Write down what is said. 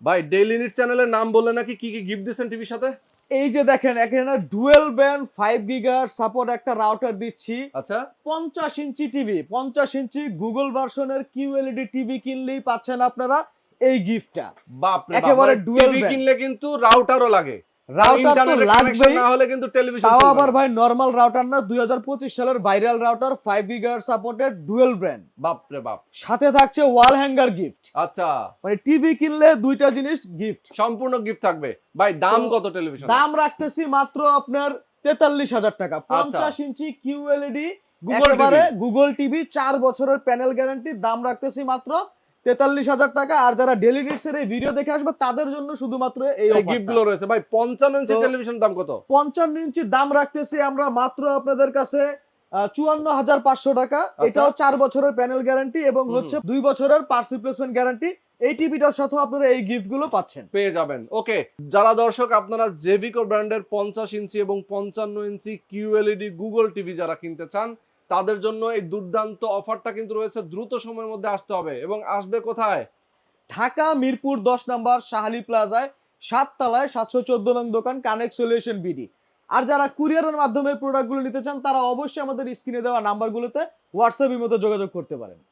ভাই daily need চ্যানেলের নাম বললে নাকি কি কি গিফট দিচ্ছেন টিভির সাথে? এই যে দেখেন এখানে ডুয়েল ব্যান্ড 5 গিগার সাপোর্ট একটা রাউটার দিচ্ছি। আচ্ছা 50 ইঞ্চি টিভি, 50 ইঞ্চি গুগল ভার্সনের কিউএলইডি টিভি কিনলেই পাচ্ছেন আপনারা এই গিফটটা। বাপ রে বাপ, একেবারে dual টিভি band। কিনলে কিন্তু রাউটারও লাগে, রাউটার তো ইন্টারনেটের কানেকশন লাগবেই, না হলে কিন্তু টেলিভিশন তাও চলবে আবার না। ভাই নরমাল রাউটার না, 2025 সালের ভাইরাল রাউটার 5 গিগার সাপোর্টেড ডুয়েল ব্র্যান্ড। বাপ রে বাপ। সাথে থাকছে ওয়াল হ্যাঙ্গার গিফট। আচ্ছা মানে টিভি কিনলে দুইটা জিনিস গিফট। সম্পূর্ণ গিফট থাকবে। ভাই দাম তো কত টেলিভিশন? দাম রাখতেছি মাত্র আপনার 43,000 টাকা। 50 ইঞ্চি কিউএলইডি একেবারে গুগল টিভি 4 বছরের প্যানেল গ্যারান্টি, দাম রাখতেছি মাত্র 43,000 টাকা। আর যারা ডেইলি নিডস এর এই ভিডিও দেখে আসবে তাদের জন্য শুধুমাত্র এই গিফট গুলো রয়েছে। ভাই 55 ইঞ্চি তো টেলিভিশন দাম কত? 55 ইঞ্চি দাম রাখতেছি আমরা মাত্র আপনাদের কাছে 54,500 টাকা। এটাও 4 বছরের প্যানেল গ্যারান্টি এবং হচ্ছে 2 বছরের পার্টস রিপ্লেসমেন্ট গ্যারান্টি। এই টিভিটার সাথে আপনারা এই গিফট গুলো পাচ্ছেন, পেয়ে যাবেন। ওকে, যারা দর্শক আপনারা জেভিকো ব্র্যান্ডের 50 ইঞ্চি এবং 55 ইঞ্চি কিউএলইডি গুগল টিভি যারা কিনতে চান তাদের জন্য এই দুর্দান্ত অফারটা কিন্তু রয়েছে। দ্রুত সময়ের মধ্যে আসতে হবে এবং আসবে কোথায়? ঢাকা মিরপুর 10 নম্বর শাহালি প্লাজায় 7 তলায় 714 নং দোকান কানেক্ট সলিউশন বিডি। আর যারা কুরিয়ারের মাধ্যমে প্রোডাক্টগুলো নিতে চান তারা অবশ্যই আমাদের স্ক্রিনে দেওয়া নাম্বারগুলোতে হোয়াটসঅ্যাপের মতো যোগাযোগ করতে পারেন।